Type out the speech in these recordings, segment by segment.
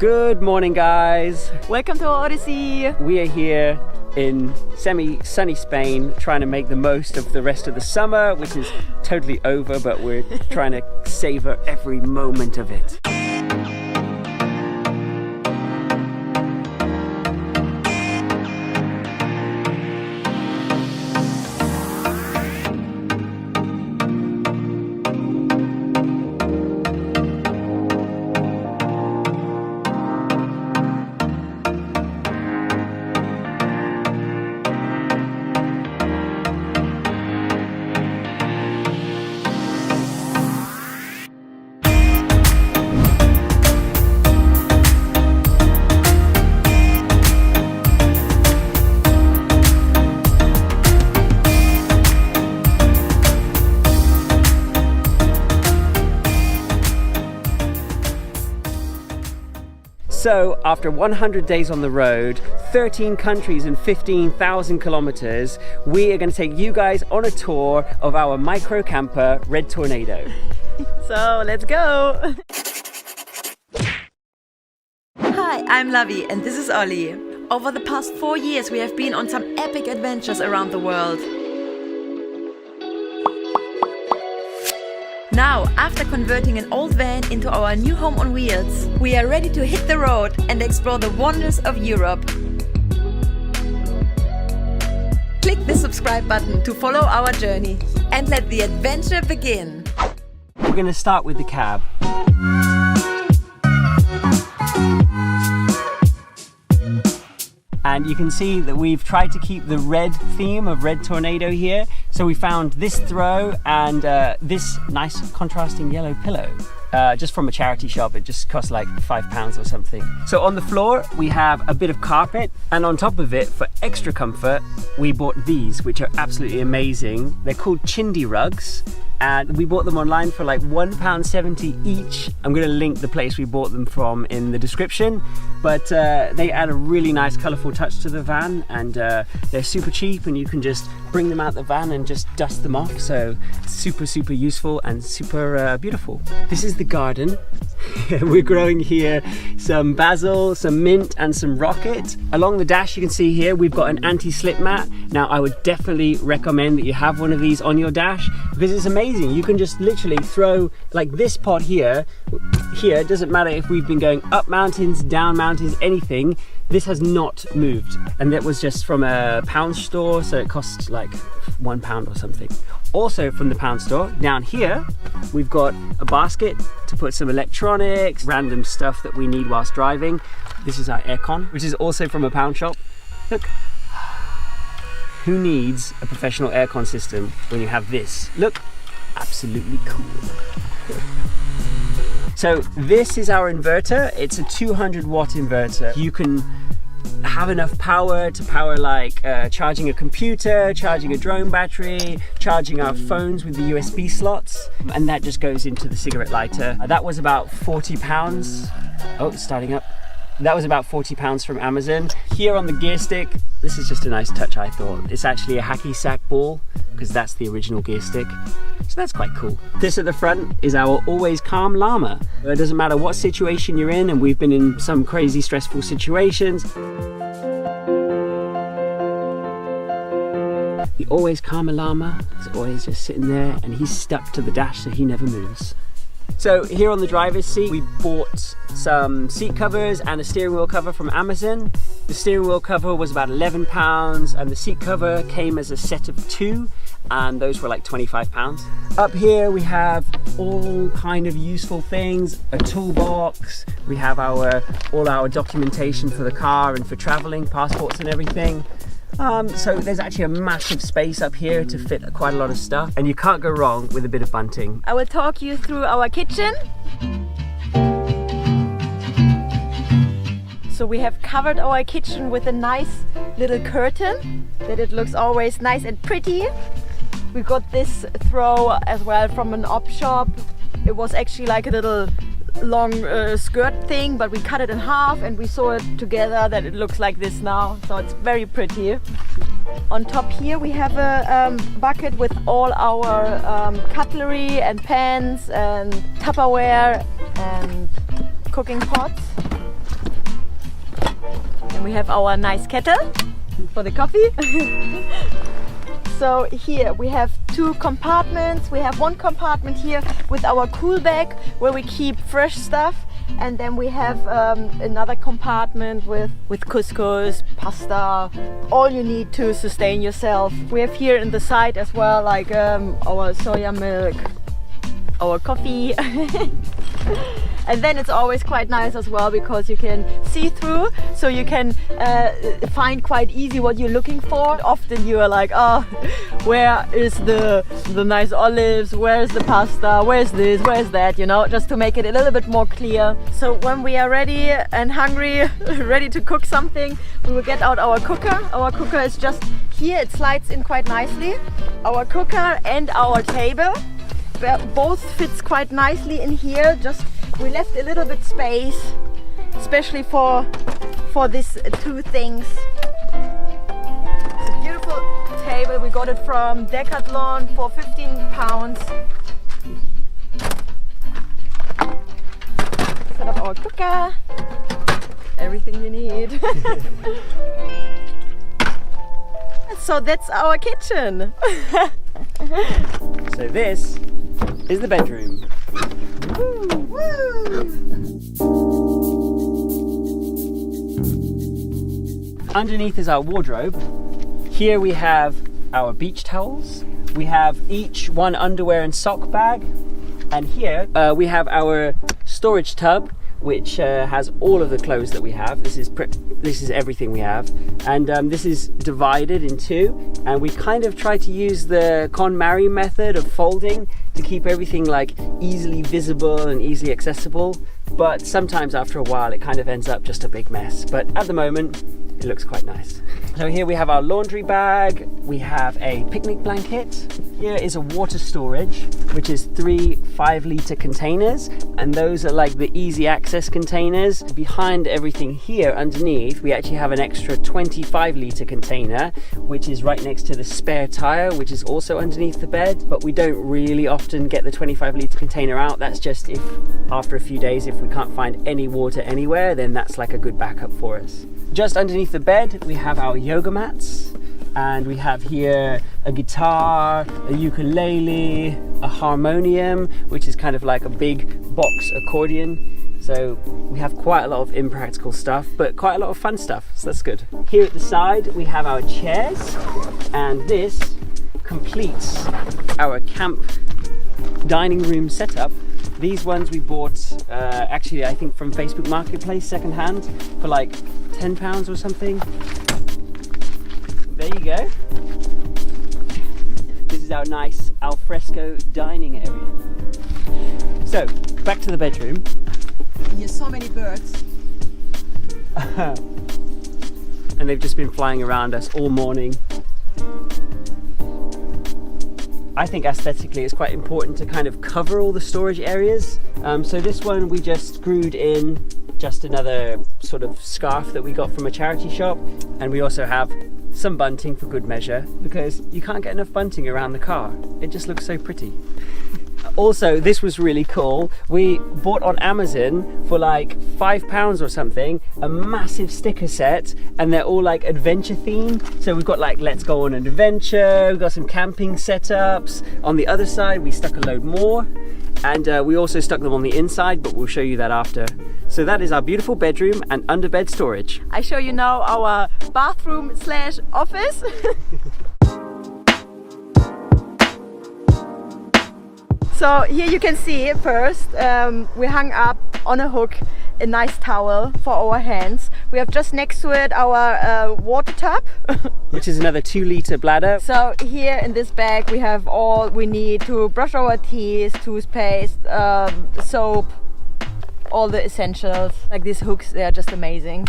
Good morning, guys. Welcome to our Odyssey. We are here in semi-sunny Spain trying to make the most of the rest of the summer, which is totally over, but we're trying to savor every moment of it. So after 100 days on the road, 13 countries and 15,000 kilometers, we are going to take you guys on a tour of our micro camper, Red Tornado. So let's go! Hi, I'm Lavi and this is Ollie. Over the past 4 years we have been on some epic adventures around the world. Now, after converting an old van into our new home on wheels, we are ready to hit the road and explore the wonders of Europe. Click the subscribe button to follow our journey and let the adventure begin. We're going to start with the cab. And you can see that we've tried to keep the red theme of Red Tornado here. So we found this throw and this nice contrasting yellow pillow. Just from a charity shop. It just cost like £5 or something. So on the floor we have a bit of carpet, and on top of it, for extra comfort, we bought these, which are absolutely amazing. They're called Chindi rugs, and we bought them online for like £1.70 each. I'm gonna link the place we bought them from in the description, but they add a really nice colourful touch to the van, and they're super cheap, and you can just bring them out the van and just dust them off. So super useful and super beautiful. This is the garden. We're growing here some basil, some mint and some rocket. Along the dash you can see here we've got an anti-slip mat. Now I would definitely recommend that you have one of these on your dash, because it's amazing. You can just literally throw like this pot here. It doesn't matter if we've been going up mountains, down mountains, anything. This has not moved, and that was just from a pound store, so it cost like £1 or something. Also from the pound store, down here we've got a basket to put some electronics, random stuff that we need whilst driving. This is our aircon, which is also from a pound shop. Look, who needs a professional aircon system when you have this? Look, absolutely cool. So this is our inverter. It's a 200 watt inverter. You can have enough power to power like charging a computer, charging a drone battery, charging our phones with the USB slots, and that just goes into the cigarette lighter. That was about £40. Oh, it's starting up. That was about £40 from Amazon. Here on the gear stick, this is just a nice touch, I thought. It's actually a hacky sack ball, because that's the original gear stick. So that's quite cool. This at the front is our always calm llama. It doesn't matter what situation you're in, and we've been in some crazy stressful situations. The always calm llama is always just sitting there, and he's stuck to the dash so he never moves. So here on the driver's seat, we bought some seat covers and a steering wheel cover from Amazon. The steering wheel cover was about £11, and the seat cover came as a set of 2, and those were like £25. Up here we have all kind of useful things, a toolbox. We have all our documentation for the car and for traveling, passports and everything. So there's actually a massive space up here to fit quite a lot of stuff, and you can't go wrong with a bit of bunting. I will talk you through our kitchen. So we have covered our kitchen with a nice little curtain that it looks always nice and pretty. We got this throw as well from an op shop. It was actually like a little long skirt thing, but we cut it in half and we sew it together that it looks like this now. So it's very pretty. On top here we have a bucket with all our cutlery and pans and Tupperware and cooking pots. we have our nice kettle for the coffee. So here we have 2 compartments. We have one compartment here with our cool bag where we keep fresh stuff, and then we have another compartment with couscous, pasta, all you need to sustain yourself. We have here in the side as well like our soya milk, our coffee. And then it's always quite nice as well because you can see through, so you can find quite easy what you're looking for. Often you are like, oh, where is the nice olives, where's the pasta, where's this, where's that, you know, just to make it a little bit more clear. So when we are ready and hungry, ready to cook something, we will get out our cooker. Our cooker is just here, it slides in quite nicely. Our cooker and our table both fits quite nicely in here. Just we left a little bit space, especially for these 2 things. It's a beautiful table. We got it from Decathlon for £15. Set up our cooker. Everything you need. So that's our kitchen. So this is the bedroom. Underneath is our wardrobe. Here we have our beach towels. We have each one underwear and sock bag. And here we have our storage tub, which has all of the clothes that we have. This is everything we have, and this is divided in 2, and we kind of try to use the KonMari method of folding to keep everything like easily visible and easily accessible, but sometimes after a while it kind of ends up just a big mess, but at the moment it looks quite nice. So here we have our laundry bag, we have a picnic blanket. Here is a water storage, which is 3 5-litre containers, and those are like the easy access containers. Behind everything here underneath, we actually have an extra 25-litre container, which is right next to the spare tire, which is also underneath the bed, but we don't really often get the 25-litre container out. That's just if after a few days, if we can't find any water anywhere, then that's like a good backup for us. Just underneath the bed, we have our yoga mats, and we have here a guitar, a ukulele, a harmonium, which is kind of like a big box accordion. So we have quite a lot of impractical stuff, but quite a lot of fun stuff, so that's good. Here at the side, we have our chairs, and this completes our camp dining room setup. These ones we bought, actually I think from Facebook Marketplace secondhand for like £10 or something. There you go. This is our nice alfresco dining area. So, back to the bedroom. Here's so many birds. And they've just been flying around us all morning. I think aesthetically it's quite important to kind of cover all the storage areas. So this one we just screwed in just another sort of scarf that we got from a charity shop, and we also have some bunting for good measure because you can't get enough bunting around the car. It just looks so pretty. Also, this was really cool. We bought on Amazon for like £5 or something a massive sticker set, and they're all like adventure themed. So we've got like let's go on an adventure, we've got some camping setups. On the other side we stuck a load more, and we also stuck them on the inside, but we'll show you that after. So that is our beautiful bedroom and underbed storage. I show you now our bathroom slash office. So here you can see first we hung up on a hook a nice towel for our hands. We have just next to it our water tub, which is another 2-litre bladder. So here in this bag we have all we need to brush our teeth, toothpaste, soap, all the essentials. Like these hooks, they are just amazing.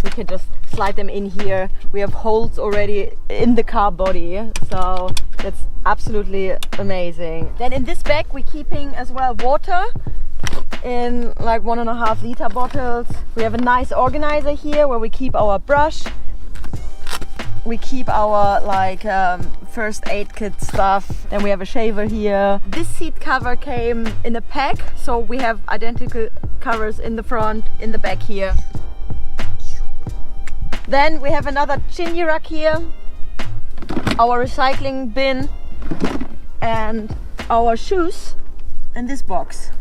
We can just slide them in here. We have holes already in the car body, so that's absolutely amazing. Then in this bag we're keeping as well water in like 1.5 liter bottles. We have a nice organizer here where we keep our brush. We keep our like first aid kit stuff. Then we have a shaver here. This seat cover came in a pack, so we have identical covers in the front, in the back here. Then we have another chimney rack here, our recycling bin, and our shoes in this box.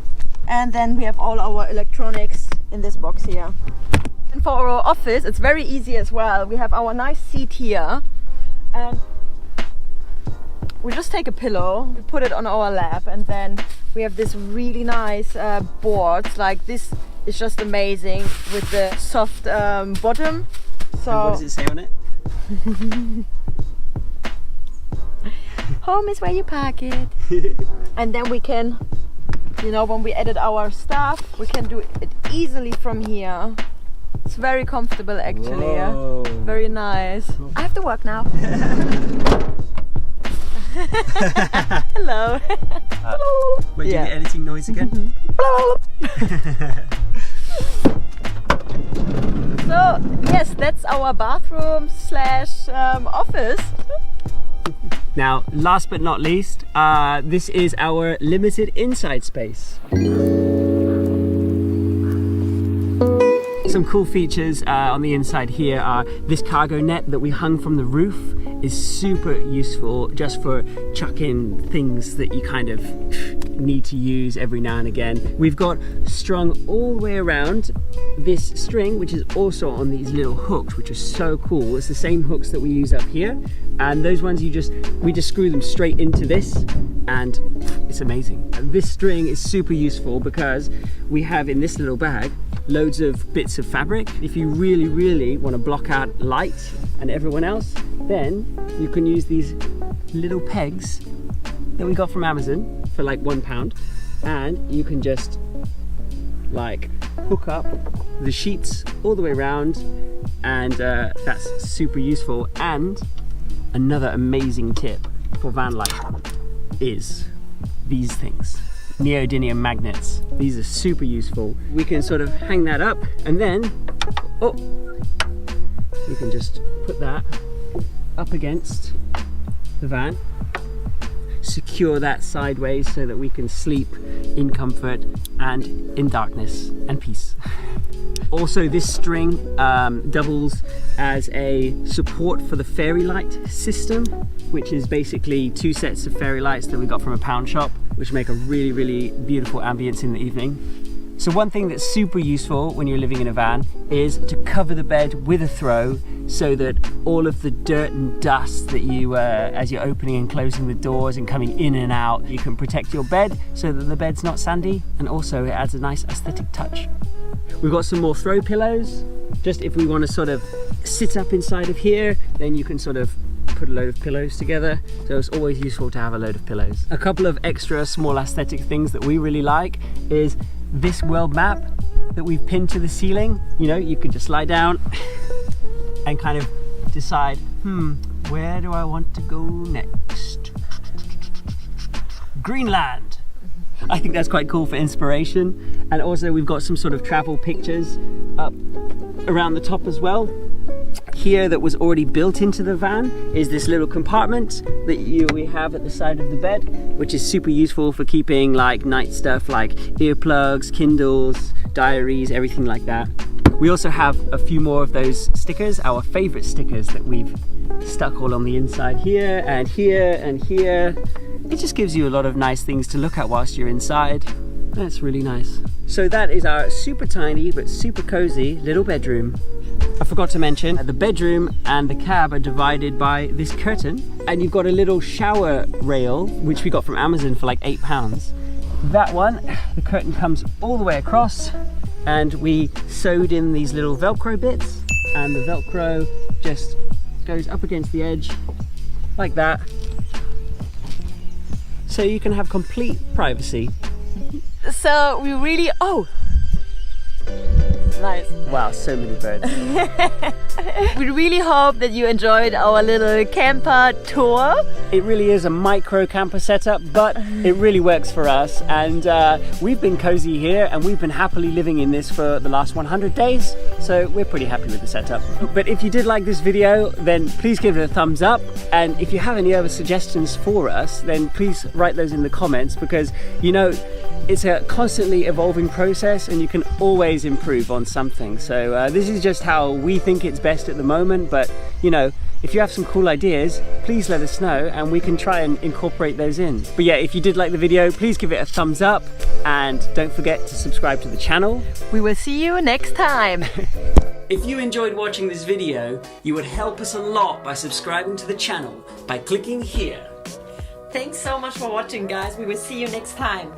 And then we have all our electronics in this box here. And for our office, it's very easy as well. We have our nice seat here, and we just take a pillow, we put it on our lap, and then we have this really nice boards. Like this is just amazing with the soft bottom. So and what does it say on it? Home is where you park it. And then we can, you know, when we edit our stuff, we can do it easily from here. It's very comfortable actually. Whoa. Yeah? Very nice. I have to work now. Hello. Wait, do you get editing noise again? So yes, that's our bathroom slash office. Now, last but not least, this is our limited inside space. Some cool features on the inside here are this cargo net that we hung from the roof is super useful just for chucking things that you kind of need to use every now and again. We've got strung all the way around this string, which is also on these little hooks, which are so cool. It's the same hooks that we use up here, and those ones we just screw them straight into this, and it's amazing. This string is super useful because we have in this little bag loads of bits of fabric. If you really want to block out light and everyone else, then you can use these little pegs that we got from Amazon for like £1, and you can just like hook up the sheets all the way around, and that's super useful. And another amazing tip for van life is these things, neodymium magnets. These are super useful. We can sort of hang that up, and then we can just put that up against the van, secure that sideways so that we can sleep in comfort and in darkness and peace. Also, this string doubles as a support for the fairy light system, which is basically 2 sets of fairy lights that we got from a pound shop, which make a really beautiful ambience in the evening. So one thing that's super useful when you're living in a van is to cover the bed with a throw, so that all of the dirt and dust that you, as you're opening and closing the doors and coming in and out, you can protect your bed so that the bed's not sandy, and also it adds a nice aesthetic touch. We've got some more throw pillows, just if we want to sort of sit up inside of here, then you can sort of put a load of pillows together, so it's always useful to have a load of pillows. A couple of extra small aesthetic things that we really like is this world map that we've pinned to the ceiling. You know, you can just lie down and kind of decide, where do I want to go next? Greenland! I think that's quite cool for inspiration. And also we've got some sort of travel pictures up around the top as well. Here, that was already built into the van, is this little compartment that we have at the side of the bed, which is super useful for keeping like night stuff like earplugs, Kindles, diaries, everything like that. We also have a few more of those stickers, our favorite stickers that we've stuck all on the inside here and here and here. It just gives you a lot of nice things to look at whilst you're inside. That's really nice. So that is our super tiny but super cozy little bedroom. I forgot to mention, the bedroom and the cab are divided by this curtain, and you've got a little shower rail, which we got from Amazon for like £8. That one, the curtain comes all the way across, and we sewed in these little Velcro bits, and the Velcro just goes up against the edge like that, so you can have complete privacy. So we really, nice. Wow, so many birds. We really hope that you enjoyed our little camper tour. It really is a micro camper setup, but it really works for us, and we've been cozy here and we've been happily living in this for the last 100 days, so we're pretty happy with the setup. But if you did like this video, then please give it a thumbs up, and if you have any other suggestions for us, then please write those in the comments, because you know, it's a constantly evolving process and you can always improve on something. So this is just how we think it's best at the moment, but you know, if you have some cool ideas, please let us know and we can try and incorporate those in. But yeah, if you did like the video, please give it a thumbs up and don't forget to subscribe to the channel. We will see you next time. If you enjoyed watching this video, you would help us a lot by subscribing to the channel by clicking here. Thanks so much for watching, guys. We will see you next time.